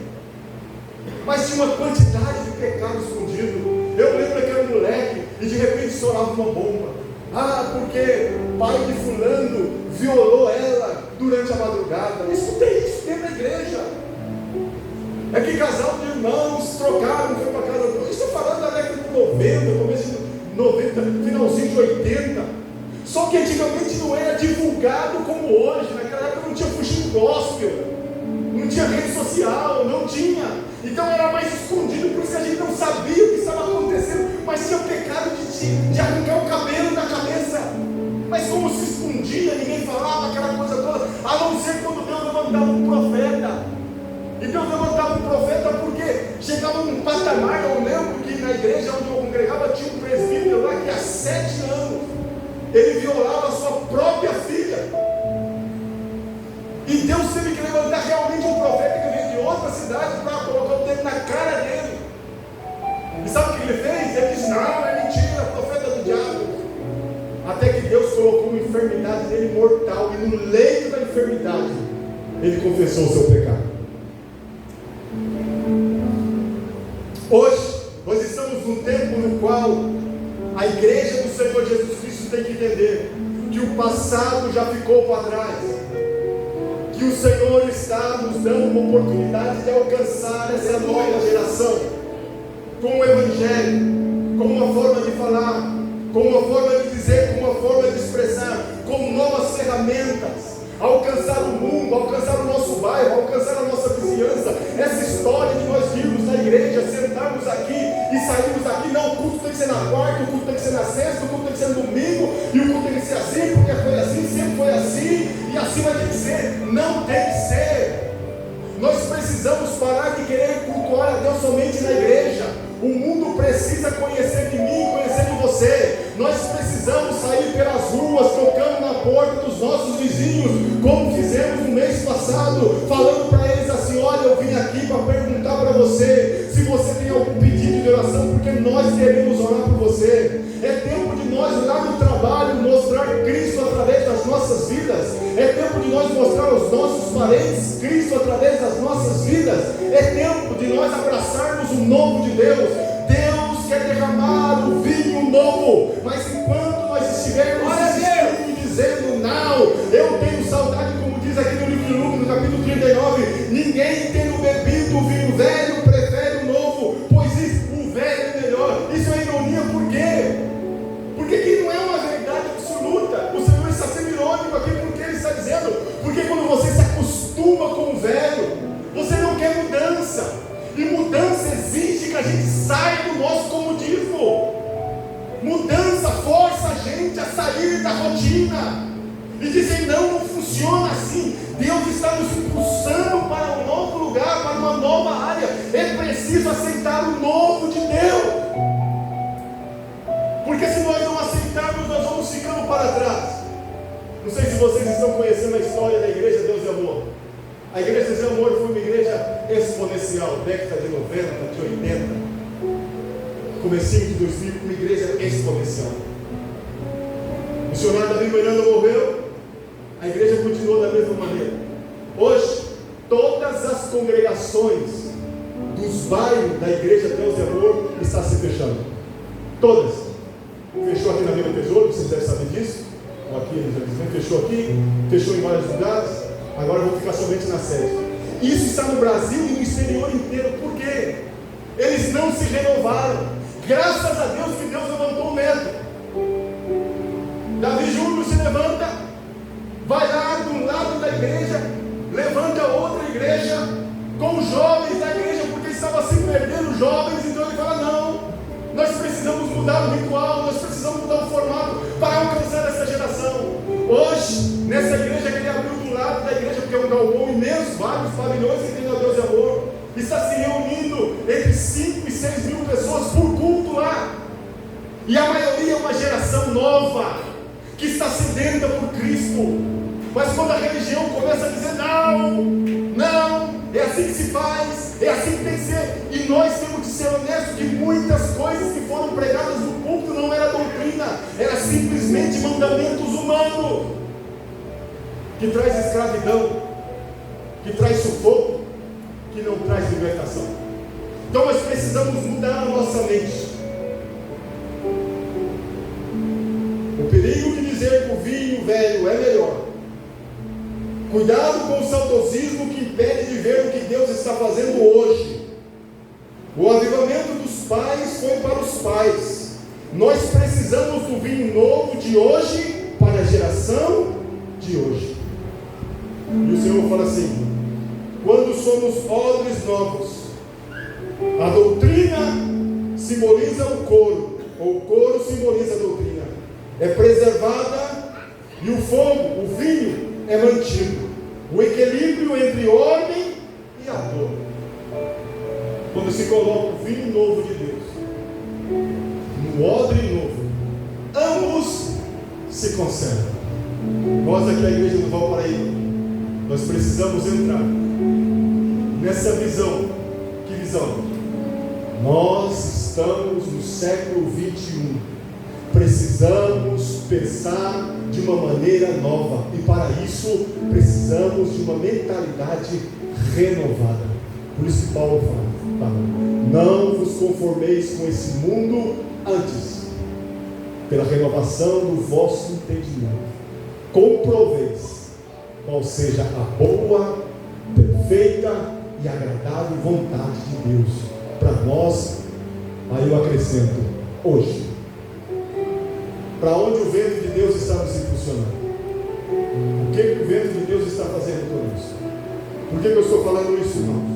Mas tinha uma quantidade de pecado escondido. Eu lembro que era um moleque e de repente estourava uma bomba. Porque o pai de fulano violou ela durante a madrugada. Isso tem dentro da igreja. É que casal de irmãos trocaram, foi para casa. Eu estou falando da década de 90, começo de 90, finalzinho de 80. Só que antigamente não era divulgado como hoje. Naquela época não tinha fuxinho gospel, não tinha rede social, não tinha. Então era mais escondido, por isso que a gente não sabia o que estava acontecendo. Mas tinha o pecado de arrancar o cabelo da cabeça. Mas como se escondia, ninguém falava aquela coisa toda, a não ser quando Deus levantava um profeta. E Deus levantava um profeta porque chegava num patamar. Eu lembro que na igreja onde eu congregava tinha um presbítero lá que há 7 anos ele violava a sua própria filha. E Deus teve que levantar realmente um profeta que veio de outra cidade para colocar o dedo na cara dele. E sabe o que ele fez? Ele disse, não, é mentira, profeta do diabo. Até que Deus colocou uma enfermidade nele mortal. E no leito da enfermidade ele confessou o seu pecado. Hoje, nós estamos num tempo no qual a igreja do Senhor Jesus Cristo tem que entender que o passado já ficou para trás, que o Senhor está nos dando uma oportunidade de alcançar essa nova geração com o Evangelho, com uma forma de falar, com uma forma de dizer, com uma forma de expressar, com novas ferramentas, alcançar o mundo, alcançar o nosso bairro, alcançar a nossa vizinhança. Essa história de nós virmos na igreja, sentarmos aqui e sairmos daqui, não, o culto tem que ser na quarta, o culto tem que ser na sexta, o culto tem que ser no domingo, e o culto tem que ser assim, porque foi assim, sempre foi assim, e assim vai ter que ser. Não tem que ser. Nós precisamos parar de querer cultuar a Deus somente na igreja. O mundo precisa conhecer de mim, conhecer de você. Nós precisamos sair pelas ruas, tocando na porta dos nossos vizinhos, como fizemos no mês passado, falando para eles assim, olha, eu vim aqui para perguntar para você, se você tem algum pedido de oração, porque nós queremos orar por você. É tempo de nós, lá no trabalho, mostrar Cristo através das nossas vidas. É tempo de nós mostrar aos nossos parentes Cristo através das nossas vidas. É tempo de nós abraçarmos o novo de Deus. Deus quer derramar o vinho novo, mas enquanto nós estivermos insistindo, dizendo, não, eu Eu tenho saudade, como diz aqui no livro de Lucas, no capítulo 39, ninguém tendo bebido o vinho velho prefere o novo, pois o velho é melhor. Isso é ironia, por quê? Porque aqui não é uma verdade absoluta. O Senhor está sendo irônico aqui, porque Ele está dizendo, porque quando você se acostuma com o velho, você não quer mudança, e mudança exige que a gente saia do nosso comodismo. Mudança força a gente a sair da rotina e dizer: não, não funciona assim. Deus está nos impulsando para um novo lugar, para uma nova área. É preciso aceitar o novo de Deus, porque se nós não aceitarmos, nós vamos ficando para trás. Não sei se vocês estão conhecendo a história da igreja Deus e Amor. A igreja Deus e Amor foi uma igreja exponencial, década de 90, de 80, comecinho de 2000, uma igreja exponencial. O missionário Davi Miranda morreu, a igreja continuou da mesma maneira. Hoje, todas as congregações dos bairros da igreja Deus e Amor estão se fechando. Todas. Fechou aqui na Vila Tesouro, vocês devem saber disso. Aqui eles já dizem, fechou aqui, fechou em vários lugares. Agora vão ficar somente na sede. Isso está no Brasil e no exterior inteiro. Por quê? Eles não se renovaram. Graças a Deus que Deus levantou o Neto. Davi Júnior se levanta, vai lá de um lado da igreja, levanta outra igreja com os jovens da igreja, porque estava se perdendo os jovens. Então ele fala: não, nós precisamos mudar o ritual, nós precisamos mudar o formato para alcançar essa geração. Hoje, nessa igreja que ele abriu do lado da igreja, porque é um galpão imenso, vários pavilhões que tem no Deus e Amor, está se reunindo entre 5 e 6 mil pessoas por culto lá. E a maioria é uma geração nova, que está sedenta por Cristo. Mas quando a religião começa a dizer: não, não, é assim que se faz, é assim que tem que ser. E nós temos que ser honestos que muitas coisas que foram pregadas no culto não era doutrina, era simplesmente mandamentos humanos, que traz escravidão, que traz sufoco, que não traz libertação. Então nós precisamos mudar a nossa mente. O perigo de dizer que o vinho velho é melhor. Cuidado com o saudosismo que impede de ver o que Deus está fazendo hoje. O avivamento dos pais foi para os pais. Nós precisamos do vinho novo de hoje para a geração de hoje. E o Senhor fala assim: quando somos odres novos, a doutrina simboliza o couro, ou o couro simboliza a doutrina, é preservada, e o fogo, o vinho, é mantido. O equilíbrio entre ordem e adoro. Quando se coloca o vinho novo de Deus no odre novo, ambos se conservam. Nós aqui, a igreja do Valparaíba, nós precisamos entrar nessa visão. Que visão? Nós estamos no século 21. Precisamos pensar de uma maneira nova, e para isso precisamos de uma mentalidade renovada. Por isso que Paulo fala: não vos conformeis com esse mundo, antes, pela renovação do vosso entendimento, comproveis qual seja a boa, perfeita e agradável vontade de Deus para nós. Aí eu acrescento: hoje. Para onde o vento de Deus está nos impulsionando? O que o vento de Deus está fazendo com isso? Por que eu estou falando isso, irmãos?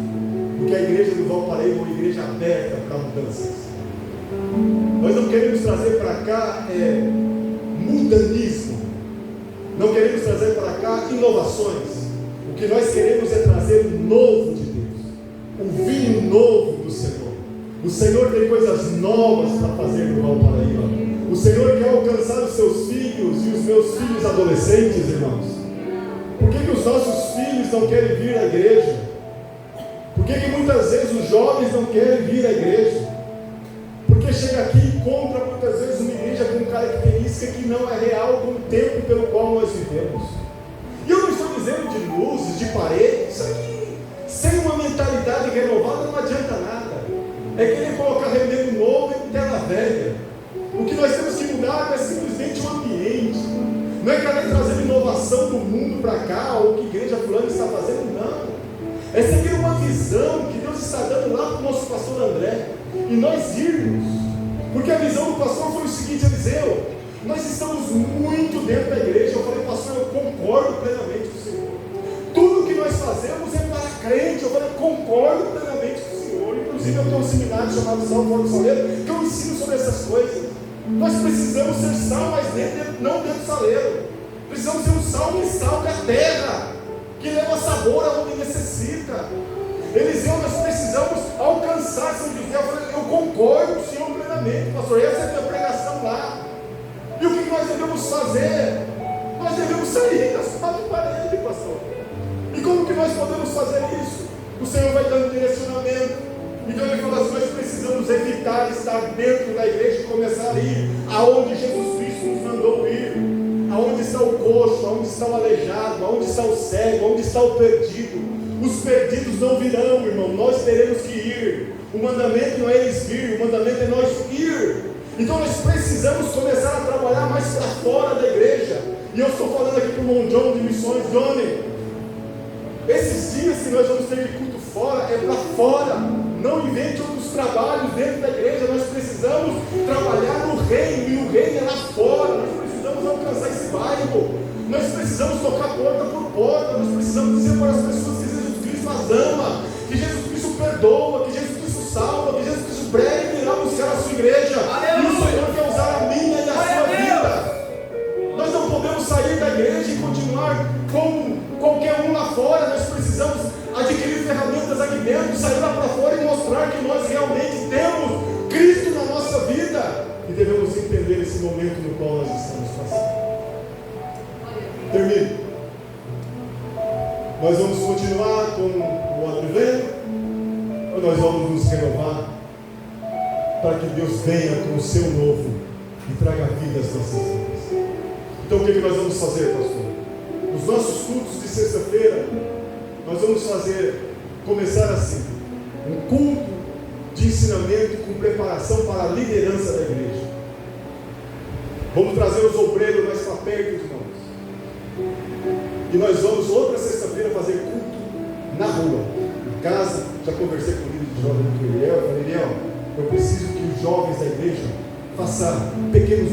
Porque a igreja do Valparaíba é uma igreja aberta para mudanças. Nós não queremos trazer para cá mundanismo. Não queremos trazer para cá inovações. O que nós queremos é trazer o novo de Deus, o vinho novo do Senhor. O Senhor tem coisas novas para fazer no Valparaíba. O Senhor quer alcançar os seus filhos e os meus filhos adolescentes, irmãos. Por que os nossos filhos não querem vir à igreja? Por que muitas vezes os jovens não querem vir à igreja? Porque chega aqui e compra muitas vezes uma igreja com característica que não é real com o tempo pelo qual nós vivemos. E eu não estou dizendo de luzes, de paredes. Isso aqui, sem uma mentalidade renovada, não adianta nada. É querer colocar remendo novo em tela velha. O que nós temos que mudar é simplesmente o ambiente. Não é querer trazer inovação informação do mundo para cá, ou o que a igreja fulana está fazendo, não. Essa aqui é uma visão que Deus está dando lá para o nosso pastor André, e nós irmos, porque a visão do pastor foi o seguinte: Eliseu, nós estamos muito dentro da igreja. Eu falei, pastor, eu concordo plenamente com o Senhor. Tudo que nós fazemos é para crente. Eu falei, concordo plenamente com o Senhor. Inclusive eu tenho um seminário chamado Sal Fora do Saleiro, que eu ensino sobre essas coisas. Nós precisamos ser sal, mas não dentro do saleiro. Precisamos ser um sal que salga a terra, que leva sabor aonde necessita. Eliseu, nós precisamos alcançar São José. Eu falei, eu concordo com o Senhor plenamente, pastor. Essa é a minha pregação lá. E o que nós devemos fazer? Nós devemos sair das quatro paredes, pastor. E como que nós podemos fazer isso? O Senhor vai dando direcionamento. Então ele falou assim: nós precisamos evitar estar dentro da igreja e começar a ir aonde Jesus Cristo nos mandou ir. Aonde está o coxo, aonde está o aleijado, aonde está o cego, aonde está o perdido. Os perdidos não virão, irmão, nós teremos que ir. O mandamento não é eles vir, o mandamento é nós ir. Então nós precisamos começar a trabalhar mais para fora da igreja. E eu estou falando aqui para o irmão John de Missões. Johnny, esses dias que nós vamos ter de culto fora, é para fora. Não invente outros trabalhos dentro da igreja. Nós precisamos trabalhar no reino, e o reino é lá fora. Nós precisamos alcançar esse bairro. Nós precisamos tocar porta por porta. Nós precisamos dizer para as pessoas que Jesus Cristo as ama, que Jesus Cristo perdoa, que Jesus Cristo salva, que Jesus Cristo prega e irá buscar a sua igreja. E o Senhor quer usar a minha e a sua vida. Nós não podemos sair da igreja e continuar como qualquer um lá fora. Nós precisamos adquirir ferramentas aqui dentro, sair lá para fora e mostrar que nós realmente temos Cristo na nossa vida. E devemos entender esse momento no qual nós estamos passando. Termino. Nós vamos continuar com o advento, ou nós vamos nos renovar para que Deus venha com o seu novo e traga vida às nossas vidas? Então o que nós vamos fazer, pastor? Os nossos cultos de sexta-feira, nós vamos começar assim, um culto de ensinamento com preparação para a liderança da igreja. Vamos trazer os obreiros mais para perto, irmãos. E nós vamos outra sexta-feira fazer culto na rua, em casa. Já conversei com o líder de jovem do Iriel. Eu falei, Iriel, eu preciso que os jovens da igreja façam pequenos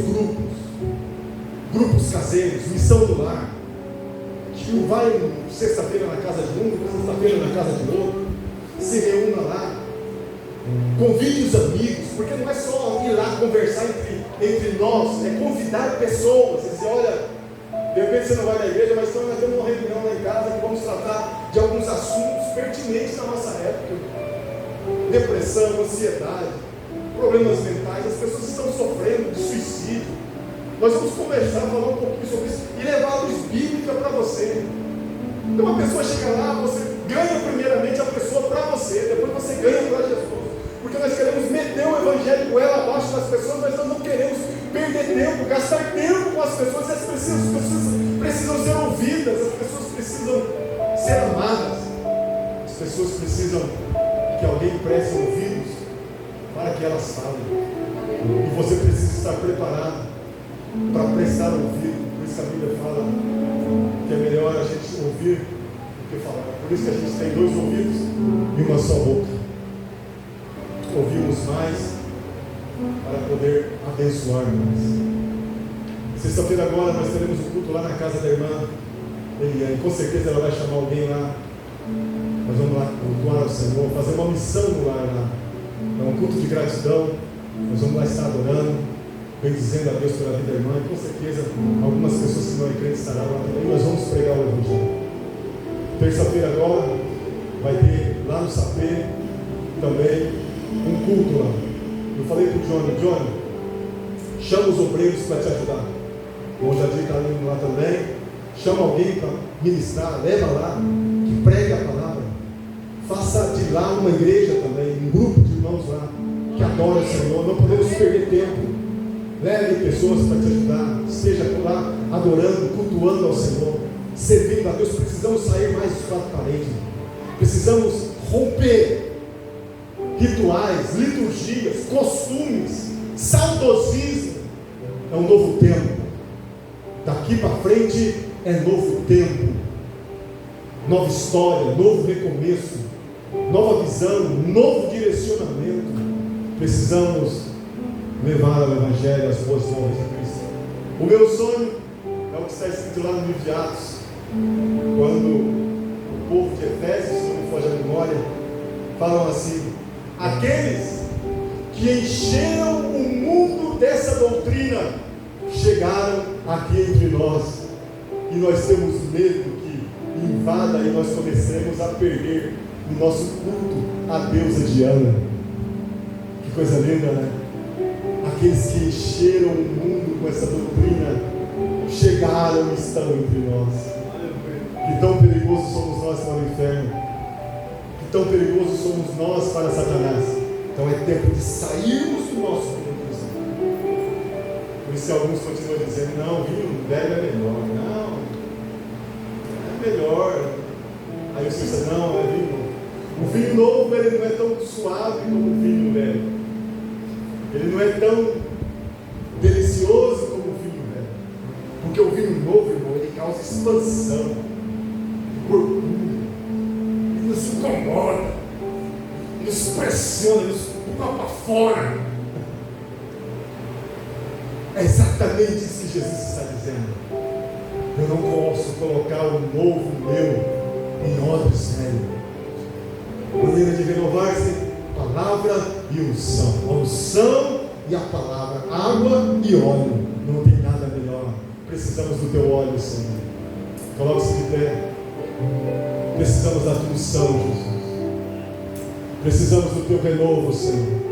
grupos caseiros, missão do lar. Que não vai sexta-feira na casa de um, sexta-feira na casa de outro. Se reúna lá. Convide os amigos, porque não é só ir lá conversar entre nós, é convidar pessoas. Dizer, olha, de repente você não vai na igreja, mas então nós temos uma reunião lá em casa que vamos tratar de alguns assuntos pertinentes na nossa época. Depressão, ansiedade, problemas mentais. As pessoas estão sofrendo de suicídio. Nós vamos conversar, falar um pouquinho sobre isso e levar a luz bíblica para você. Então uma pessoa chega lá, você ganha primeiramente a pessoa para você, depois você ganha para Jesus. Porque nós queremos meter o evangelho com ela abaixo das pessoas, mas nós não queremos perder tempo, gastar tempo com as pessoas. As pessoas precisam ser ouvidas, as pessoas precisam ser amadas, as pessoas precisam que alguém preste ouvidos para que elas falem. E você precisa estar preparado para prestar ouvido. Por isso que a Bíblia fala que é melhor a gente ouvir do que falar. Por isso que a gente tem 2 ouvidos e uma só boca. Ouvimos mais para poder abençoar mais. Sexta-feira agora nós teremos um culto lá na casa da irmã Eliane. Com certeza ela vai chamar alguém lá. Nós vamos lá cultuar ao Senhor, fazer uma missão no lar lá. É um culto de gratidão. Nós vamos lá estar adorando, bendizendo a Deus pela vida da irmã. E com certeza algumas pessoas que não é crente estarão lá também. Nós vamos pregar o Evangelho. Terça-feira agora vai ter lá no Sapê também um culto lá. Eu falei para o Johnny, chama os obreiros para te ajudar. O Jadir está indo lá também. Chama alguém para ministrar, leva lá, que pregue a palavra. Faça de lá uma igreja também, um grupo de irmãos lá, que adora o Senhor. Não podemos perder tempo. Leve pessoas para te ajudar. Esteja por lá adorando, cultuando ao Senhor, servindo a Deus. Precisamos sair mais dos 4 paredes. Precisamos romper rituais, liturgias, costumes, saudosismo. É um novo tempo. Daqui para frente é novo tempo, nova história, novo recomeço, nova visão, novo direcionamento. Precisamos levar ao Evangelho as boas novas de Cristo. O meu sonho é o que está escrito lá no livro de Atos, quando o povo de Efésios, se não me foge a memória, falam assim: aqueles que encheram o mundo dessa doutrina chegaram aqui entre nós, e nós temos medo que invada e nós comecemos a perder o nosso culto à deusa Diana. Que coisa linda, né? Aqueles que encheram o mundo com essa doutrina chegaram e estão entre nós. Que tão perigoso somos nós para o inferno, que tão perigoso somos nós para Satanás. Então é tempo de sairmos do nosso compromisso. Por isso alguns continuam dizendo: não, vinho velho é melhor. Não, é melhor. Aí o Senhor diz: não, é vinho novo. O vinho novo, ele não é tão suave como o vinho velho. Ele não é tão delicioso como o vinho velho. Porque o vinho novo, irmão, ele causa expansão, orgulho, ele nos incomoda, ele nos pressiona, ele nos empurra para fora. É exatamente isso que Jesus está dizendo. Eu não posso colocar o novo meu em odre sério. Maneira de renovar-se, palavra e unção. A unção e a palavra, água e óleo. Não tem nada melhor. Precisamos do teu óleo, Senhor. Coloque-se de pé. Precisamos da tua unção, Jesus. Precisamos do teu renovo, Senhor.